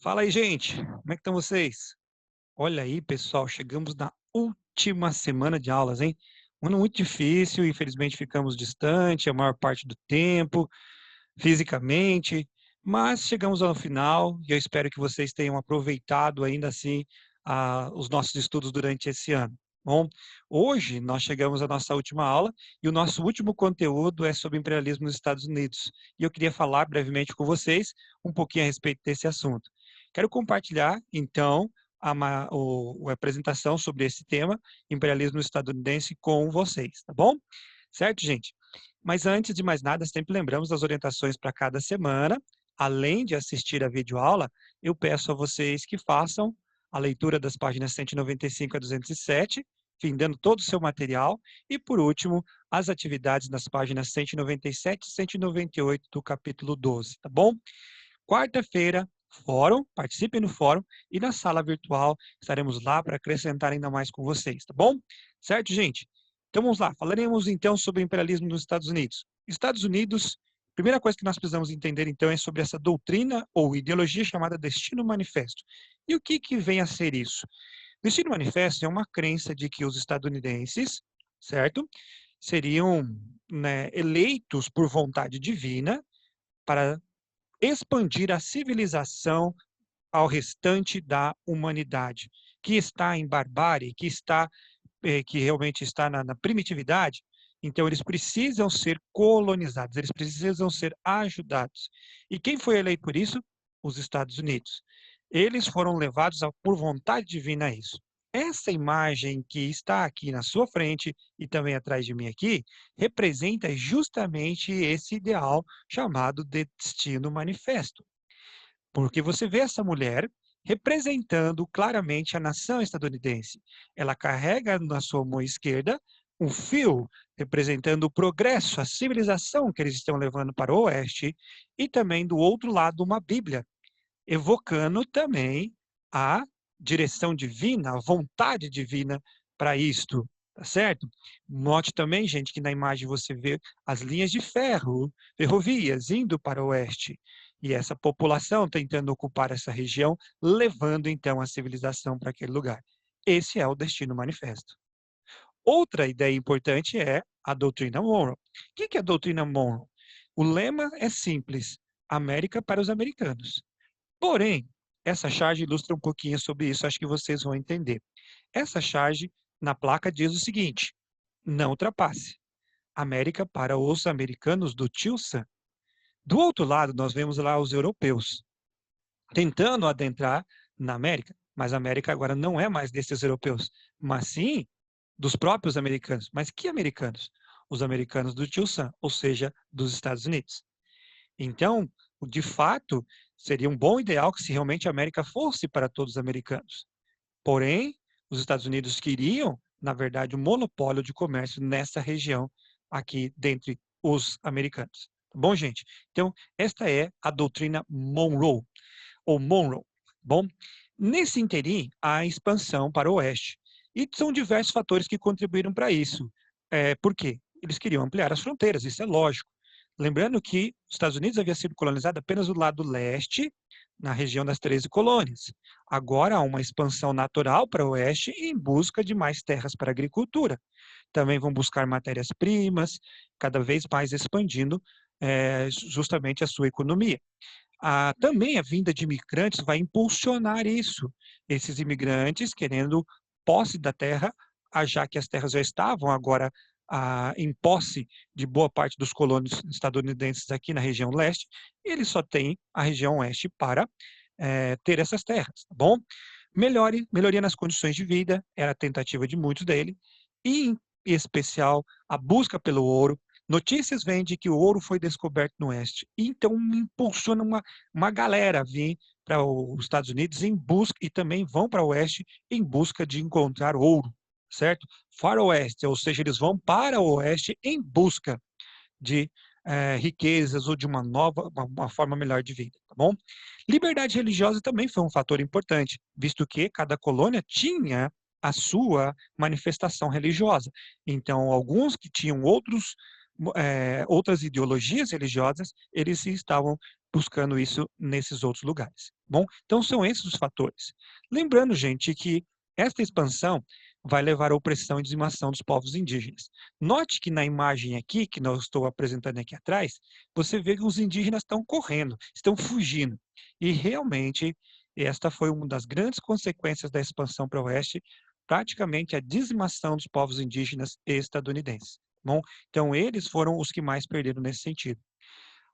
Fala aí, gente. Como é que estão vocês? Olha aí, pessoal, chegamos na última semana de aulas, hein? Um ano muito difícil, infelizmente ficamos distante a maior parte do tempo, fisicamente, mas chegamos ao final e eu espero que vocês tenham aproveitado ainda assim os nossos estudos durante esse ano. Bom, hoje nós chegamos à nossa última aula e o nosso último conteúdo é sobre imperialismo nos Estados Unidos. E eu queria falar brevemente com vocês um pouquinho a respeito desse assunto. Quero compartilhar, então, a apresentação sobre esse tema, imperialismo estadunidense, com vocês, tá bom? Certo, gente? Mas antes de mais nada, sempre lembramos das orientações para cada semana. Além de assistir a videoaula, eu peço a vocês que façam a leitura das páginas 195 a 207, findando todo o seu material, e, por último, as atividades nas páginas 197 e 198 do capítulo 12, tá bom? Quarta-feira, fórum, participem no fórum, e na sala virtual estaremos lá para acrescentar ainda mais com vocês, tá bom? Certo, gente? Então vamos lá, falaremos então sobre o imperialismo nos Estados Unidos. Estados Unidos, primeira coisa que nós precisamos entender então é sobre essa doutrina ou ideologia chamada Destino Manifesto. E o que vem a ser isso? Destino Manifesto é uma crença de que os estadunidenses, certo? Seriam, né, eleitos por vontade divina para expandir a civilização ao restante da humanidade, que está em barbárie, que realmente está na primitividade. Então, eles precisam ser colonizados, eles precisam ser ajudados. E quem foi eleito por isso? Os Estados Unidos. Eles foram levados por vontade divina a isso. Essa imagem que está aqui na sua frente e também atrás de mim aqui, representa justamente esse ideal chamado Destino Manifesto. Porque você vê essa mulher representando claramente a nação estadunidense. Ela carrega na sua mão esquerda um fio representando o progresso, a civilização que eles estão levando para o oeste, e também do outro lado uma Bíblia, evocando também a direção divina, a vontade divina para isto, tá certo? Note também, gente, que na imagem você vê as linhas de ferro, ferrovias indo para o oeste, e essa população tentando ocupar essa região, levando então a civilização para aquele lugar. Esse é o Destino Manifesto. Outra ideia importante é a doutrina Monroe. O que é a doutrina Monroe? O lema é simples: América para os americanos. Porém, essa charge ilustra um pouquinho sobre isso, acho que vocês vão entender. Essa charge, na placa, diz o seguinte: não ultrapasse. América para os americanos do Tio Sam. Do outro lado, nós vemos lá os europeus tentando adentrar na América, mas a América agora não é mais desses europeus, mas sim dos próprios americanos. Mas que americanos? Os americanos do Tio Sam, ou seja, dos Estados Unidos. Então, de fato, seria um bom ideal que se realmente a América fosse para todos os americanos. Porém, os Estados Unidos queriam, na verdade, um monopólio de comércio nessa região aqui dentre os americanos. Tá bom, gente? Então, esta é a doutrina Monroe, ou Monroe. Bom, nesse interim, há a expansão para o oeste. E são diversos fatores que contribuíram para isso. Por quê? Eles queriam ampliar as fronteiras, isso é lógico. Lembrando que os Estados Unidos havia sido colonizado apenas do lado leste, na região das 13 colônias. Agora há uma expansão natural para o oeste em busca de mais terras para a agricultura. Também vão buscar matérias-primas, cada vez mais expandindo justamente a sua economia. Também a vinda de imigrantes vai impulsionar isso. Esses imigrantes querendo posse da terra, já que as terras já estavam agora em posse de boa parte dos colonos estadunidenses aqui na região leste, e eles só têm a região oeste para ter essas terras, tá bom? Melhoria nas condições de vida era a tentativa de muitos deles, e em especial a busca pelo ouro. Notícias vêm de que o ouro foi descoberto no oeste, então impulsiona uma galera a vir para os Estados Unidos em busca, e também vão para o oeste em busca de encontrar ouro, certo? Faroeste, ou seja, eles vão para o oeste em busca de riquezas ou de uma forma melhor de vida, tá bom? Liberdade religiosa também foi um fator importante, visto que cada colônia tinha a sua manifestação religiosa. Então, alguns que tinham outros outras ideologias religiosas, eles estavam buscando isso nesses outros lugares. Bom, então são esses os fatores. Lembrando, gente, que esta expansão vai levar à opressão e dizimação dos povos indígenas. Note que na imagem aqui, que nós estou apresentando aqui atrás, você vê que os indígenas estão correndo, estão fugindo. E realmente, esta foi uma das grandes consequências da expansão para o oeste, praticamente a dizimação dos povos indígenas estadunidenses. Bom, então eles foram os que mais perderam nesse sentido.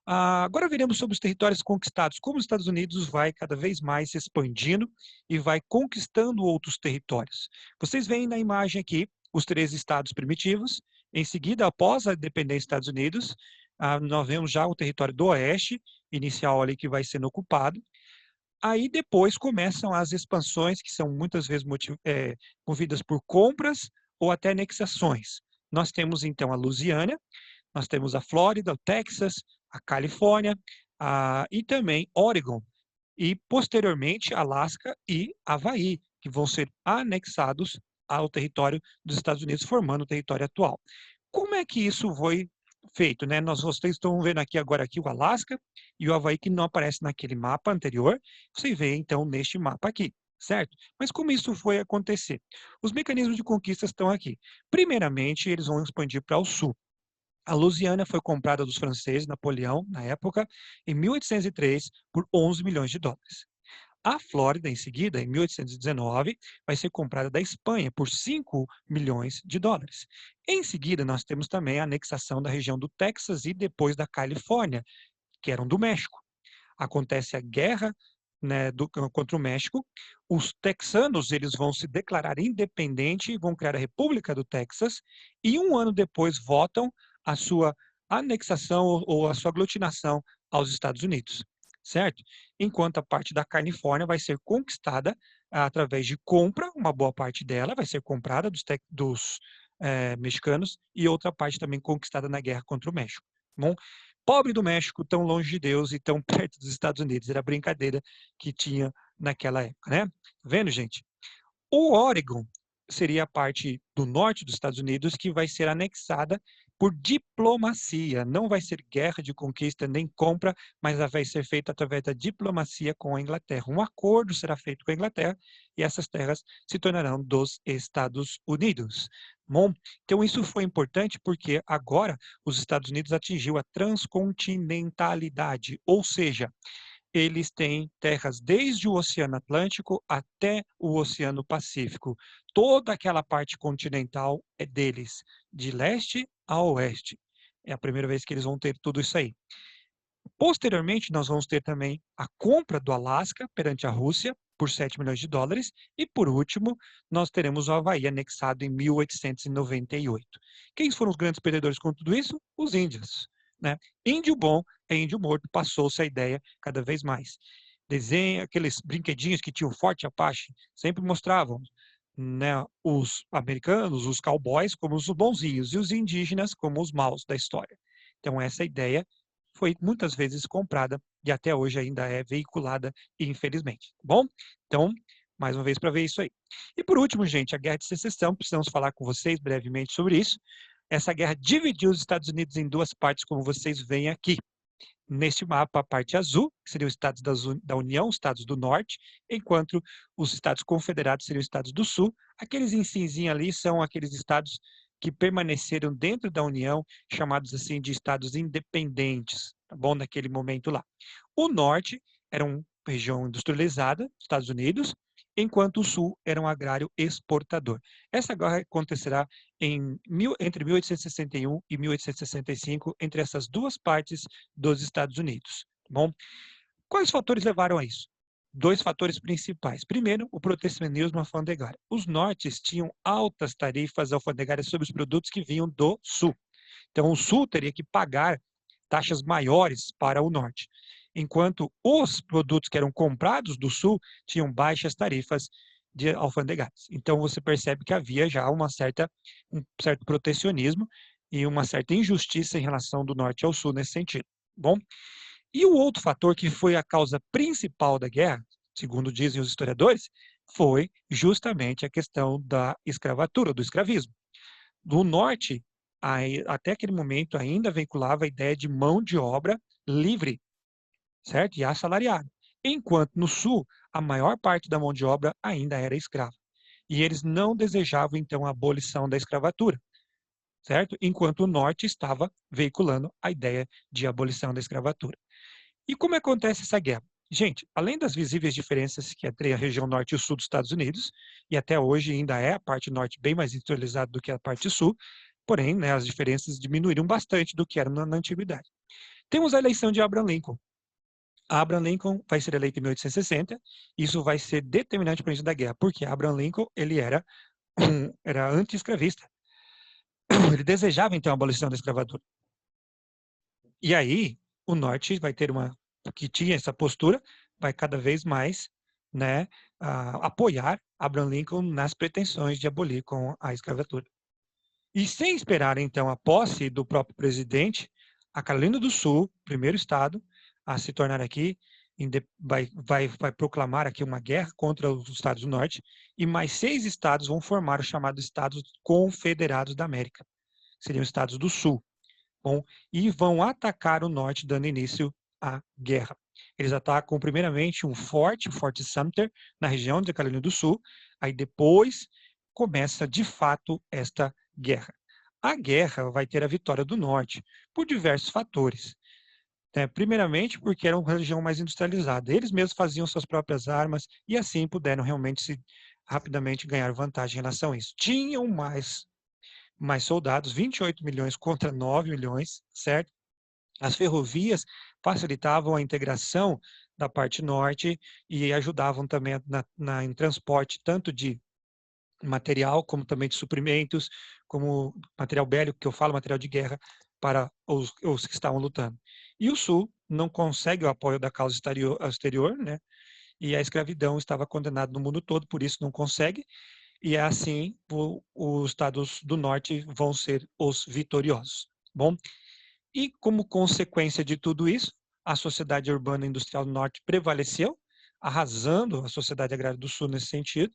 Agora veremos sobre os territórios conquistados, como os Estados Unidos vai cada vez mais se expandindo e vai conquistando outros territórios. Vocês veem na imagem aqui os 3 estados primitivos. Em seguida, após a independência dos Estados Unidos, nós vemos já o território do oeste, inicial ali que vai sendo ocupado. Aí depois começam as expansões, que são muitas vezes movidas por compras ou até anexações. Nós temos então a Louisiana, nós temos a Flórida, o Texas, a Califórnia, e também Oregon, e posteriormente Alasca e Havaí, que vão ser anexados ao território dos Estados Unidos, formando o território atual. Como é que isso foi feito, né? Vocês estão vendo agora o Alasca e o Havaí, que não aparece naquele mapa anterior, você vê então neste mapa aqui, certo? Mas como isso foi acontecer? Os mecanismos de conquista estão aqui. Primeiramente, eles vão expandir para o sul. A Louisiana foi comprada dos franceses, Napoleão, na época, em 1803, por 11 milhões de dólares. A Flórida, em seguida, em 1819, vai ser comprada da Espanha por 5 milhões de dólares. Em seguida, nós temos também a anexação da região do Texas e depois da Califórnia, que eram do México. Acontece a guerra, né, contra o México. Os texanos eles vão se declarar independente, vão criar a República do Texas, e um ano depois votam a sua anexação ou a sua aglutinação aos Estados Unidos, certo? Enquanto a parte da Califórnia vai ser conquistada através de compra, uma boa parte dela vai ser comprada dos mexicanos, e outra parte também conquistada na guerra contra o México. Bom, pobre do México, tão longe de Deus e tão perto dos Estados Unidos, era a brincadeira que tinha naquela época, né? Tá vendo, gente? O Oregon seria a parte do norte dos Estados Unidos que vai ser anexada por diplomacia. Não vai ser guerra de conquista nem compra, mas ela vai ser feita através da diplomacia com a Inglaterra. Um acordo será feito com a Inglaterra e essas terras se tornarão dos Estados Unidos. Bom, então isso foi importante porque agora os Estados Unidos atingiu a transcontinentalidade, ou seja, eles têm terras desde o Oceano Atlântico até o Oceano Pacífico. Toda aquela parte continental é deles, de leste a oeste. É a primeira vez que eles vão ter tudo isso aí. Posteriormente, nós vamos ter também a compra do Alasca perante a Rússia por 7 milhões de dólares. E, por último, nós teremos o Havaí anexado em 1898. Quem foram os grandes perdedores com tudo isso? Os índios, né? Índio bom é índio morto, passou-se a ideia cada vez mais. Desenho, aqueles brinquedinhos que tinham Forte Apache, sempre mostravam, né, os americanos, os cowboys, como os bonzinhos, e os indígenas como os maus da história. Então, essa ideia foi muitas vezes comprada e até hoje ainda é veiculada, infelizmente. Tá bom? Então, mais uma vez para ver isso aí. E por último, gente, a Guerra de Secessão, precisamos falar com vocês brevemente sobre isso. Essa guerra dividiu os Estados Unidos em duas partes, como vocês veem aqui. Neste mapa, a parte azul, que seriam os estados da União, os estados do Norte, enquanto os estados confederados seriam os estados do Sul. Aqueles em cinzinha ali são aqueles estados que permaneceram dentro da União, chamados assim de estados independentes, tá bom? Naquele momento lá. O Norte era uma região industrializada, Estados Unidos, enquanto o Sul era um agrário exportador. Essa guerra acontecerá entre 1861 e 1865, entre essas duas partes dos Estados Unidos. Bom, quais fatores levaram a isso? Dois fatores principais. Primeiro, o protecionismo alfandegário. Os nortes tinham altas tarifas alfandegárias sobre os produtos que vinham do sul. Então, o sul teria que pagar taxas maiores para o norte, enquanto os produtos que eram comprados do sul tinham baixas tarifas de alfandegárias. Então, você percebe que havia já um certo protecionismo e uma certa injustiça em relação do norte ao sul nesse sentido. Bom, e o outro fator que foi a causa principal da guerra, segundo dizem os historiadores, foi justamente a questão da escravatura, do escravismo. Do norte, até aquele momento ainda veiculava a ideia de mão de obra livre, certo? E assalariada. Enquanto no Sul, a maior parte da mão de obra ainda era escrava. E eles não desejavam, então, a abolição da escravatura, certo? Enquanto o Norte estava veiculando a ideia de abolição da escravatura. E como acontece essa guerra? Gente, além das visíveis diferenças que entre a região norte e o sul dos Estados Unidos, e até hoje ainda é a parte norte bem mais industrializada do que a parte sul, porém, né, as diferenças diminuíram bastante do que era na antiguidade. Temos a eleição de Abraham Lincoln. Abraham Lincoln vai ser eleito em 1860, isso vai ser determinante para o início da guerra, porque Abraham Lincoln ele era anti-escravista. Ele desejava, então, a abolição da escravatura. E aí, o Norte vai ter que tinha essa postura, vai cada vez mais, né, apoiar Abraham Lincoln nas pretensões de abolir com a escravatura. E sem esperar, então, a posse do próprio presidente, a Carolina do Sul, primeiro estado a se tornar aqui, vai proclamar aqui uma guerra contra os estados do Norte, e mais 6 estados vão formar os chamados Estados Confederados da América. Seriam estados do Sul. Bom, e vão atacar o Norte, dando início à guerra. Eles atacam primeiramente o Forte Sumter, na região de Carolina do Sul, aí depois começa de fato esta guerra. A guerra vai ter a vitória do Norte, por diversos fatores. Primeiramente, porque era uma região mais industrializada. Eles mesmos faziam suas próprias armas e assim puderam realmente rapidamente ganhar vantagem em relação a isso. Tinham mais soldados, 28 milhões contra 9 milhões, certo? As ferrovias facilitavam a integração da parte norte e ajudavam também em transporte tanto de material, como também de suprimentos, como material bélico, que eu falo, material de guerra, para os que estavam lutando. E o Sul não consegue o apoio da causa exterior, né? E a escravidão estava condenada no mundo todo, por isso não consegue, e assim os estados do norte vão ser os vitoriosos. Bom, e como consequência de tudo isso, a sociedade urbana e industrial do norte prevaleceu, arrasando a sociedade agrária do sul nesse sentido,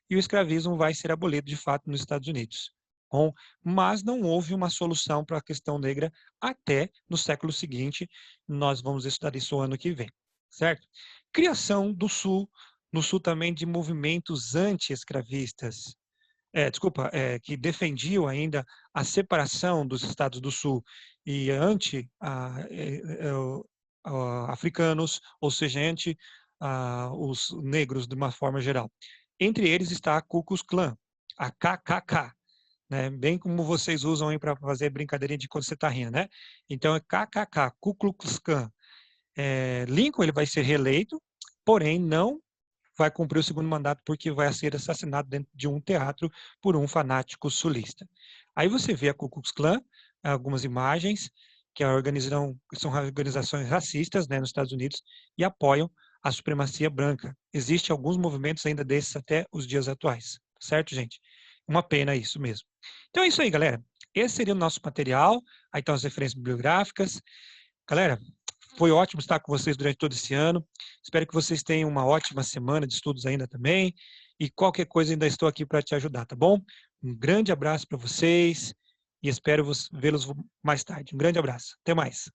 e o escravismo vai ser abolido de fato nos Estados Unidos. Bom, mas não houve uma solução para a questão negra até no século seguinte, nós vamos estudar isso o ano que vem, certo? Criação do sul, no sul também de movimentos anti-escravistas, que defendiam ainda a separação dos estados do sul e anti-africanos, ou seja, anti os negros de uma forma geral. Entre eles está a Ku Klux Klan, a KKK, né? Bem como vocês usam aí para fazer brincadeirinha de quando você está rindo, né? Então é KKK, Ku Klux Klan. Lincoln ele vai ser reeleito, porém não vai cumprir o segundo mandato porque vai ser assassinado dentro de um teatro por um fanático sulista. Aí você vê a Ku Klux Klan, algumas imagens, que são organizações racistas, né, nos Estados Unidos, e apoiam a supremacia branca. Existem alguns movimentos ainda desses até os dias atuais. Certo, gente? Uma pena isso mesmo. Então é isso aí, galera. Esse seria o nosso material. Aí estão as referências bibliográficas. Galera, foi ótimo estar com vocês durante todo esse ano. Espero que vocês tenham uma ótima semana de estudos ainda também. E qualquer coisa, ainda estou aqui para te ajudar, tá bom? Um grande abraço para vocês e espero vê-los mais tarde. Um grande abraço. Até mais.